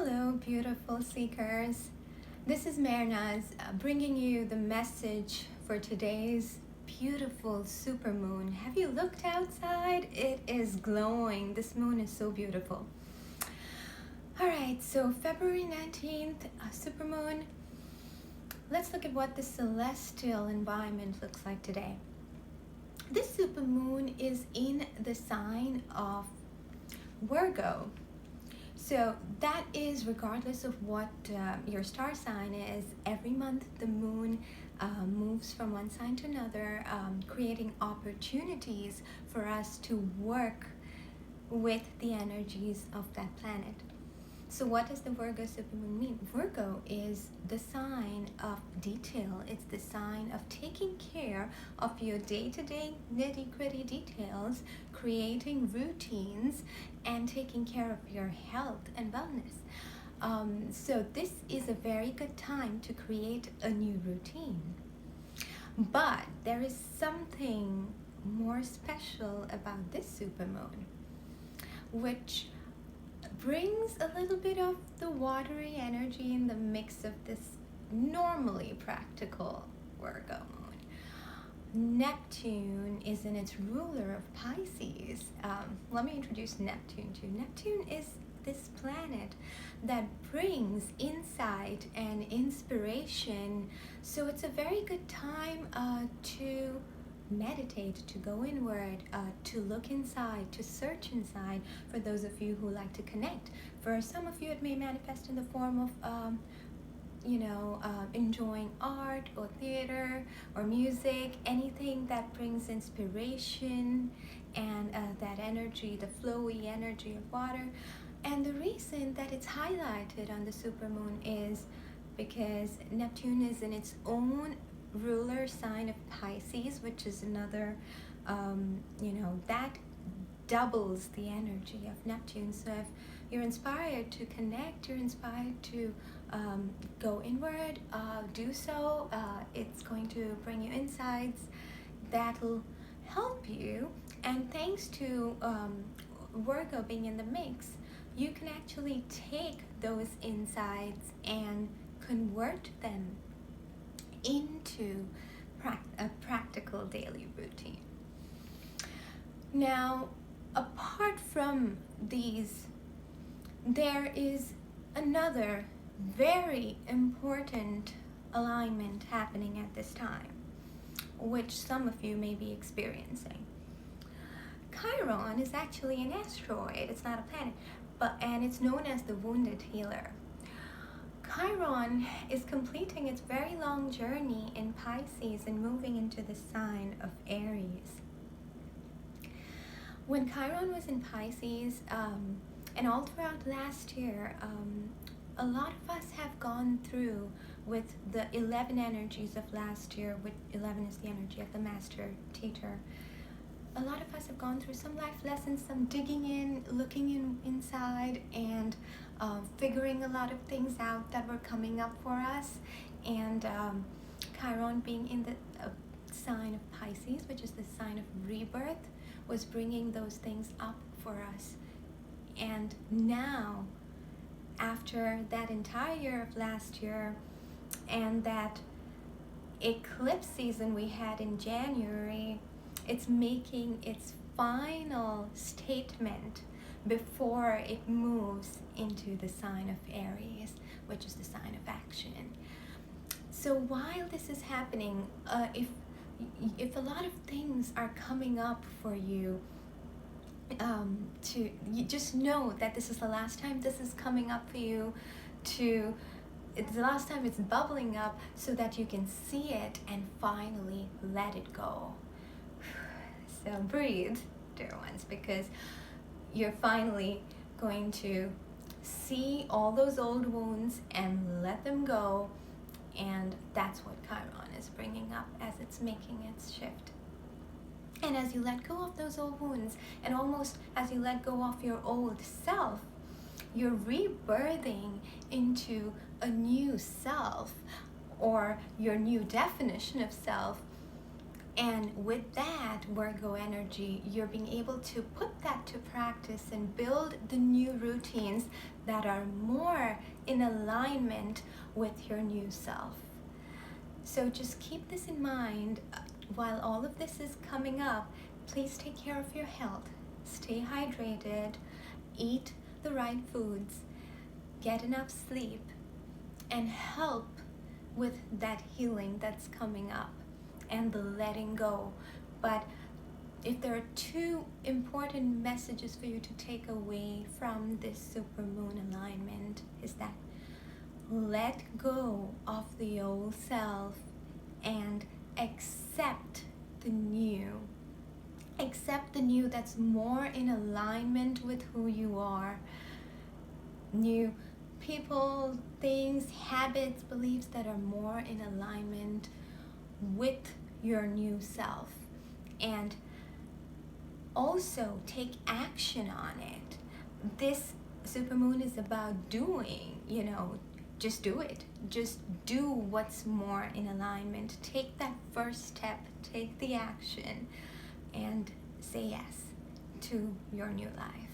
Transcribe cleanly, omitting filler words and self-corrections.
Hello, beautiful seekers. This is Mernaz bringing you the message for today's beautiful supermoon. Have you looked outside? It is glowing. This moon is so beautiful. All right, so February 19th, supermoon. Let's look at what the celestial environment looks like today. This supermoon is in the sign of Virgo. So that is regardless of what your star sign is. Every month the moon moves from one sign to another, creating opportunities for us to work with the energies of that planet. So what does the Virgo supermoon mean? Virgo is the sign of detail. It's the sign of taking care of your day-to-day nitty-gritty details, creating routines, and taking care of your health and wellness. So this is a very good time to create a new routine. But there is something more special about this supermoon, which brings a little bit of the watery energy in the mix of this normally practical Virgo moon. Neptune is in its ruler of Pisces. Let me introduce Neptune to you. Neptune is this planet that brings insight and inspiration. So it's a very good time to meditate, to go inward, to look inside, to search inside, for those of you who like to connect. For some of you, it may manifest in the form of enjoying art or theater or music, anything that brings inspiration and that energy, the flowy energy of water. And the reason that it's highlighted on the supermoon is because Neptune is in its own ruler sign of Pisces, which is another, that doubles the energy of Neptune. So if you're inspired to connect, you're inspired to go inward, do so. It's going to bring you insights that'll help you. And thanks to Virgo being in the mix, you can actually take those insights and convert them into a practical daily routine. Now, apart from these, there is another very important alignment happening at this time, which some of you may be experiencing. Chiron is actually an asteroid. It's not a planet, and it's known as the wounded healer. Chiron is completing its very long journey in Pisces and moving into the sign of Aries. When Chiron was in Pisces, and all throughout last year, a lot of us have gone through with the 11 energies of last year, which 11 is the energy of the master teacher. A lot of us have gone through some life lessons, some digging in, looking inside, and figuring a lot of things out that were coming up for us. And Chiron being in the sign of Pisces, which is the sign of rebirth, was bringing those things up for us. And now, after that entire year of last year and that eclipse season we had in January, it's making its final statement before it moves into the sign of Aries, which is the sign of action. So while this is happening, if a lot of things are coming up for you, you just know that this is the last time this is coming up for you. It's the last time it's bubbling up, so that you can see it and finally let it go. So breathe, dear ones, because you're finally going to see all those old wounds and let them go. And that's what Chiron is bringing up as it's making its shift. And as you let go of those old wounds, and almost as you let go of your old self, you're rebirthing into a new self, or your new definition of self, And with that Virgo energy, you're being able to put that to practice and build the new routines that are more in alignment with your new self. So just keep this in mind while all of this is coming up. Please take care of your health. Stay hydrated, eat the right foods, get enough sleep, and help with that healing that's coming up and the letting go. But if there are two important messages for you to take away from this supermoon alignment, is that let go of the old self and accept the new. Accept the new that's more in alignment with who you are. New people, things, habits, beliefs that are more in alignment with your new self. And also take action on it. This supermoon is about doing, just do it. Just do what's more in alignment. Take that first step, take the action, and say yes to your new life.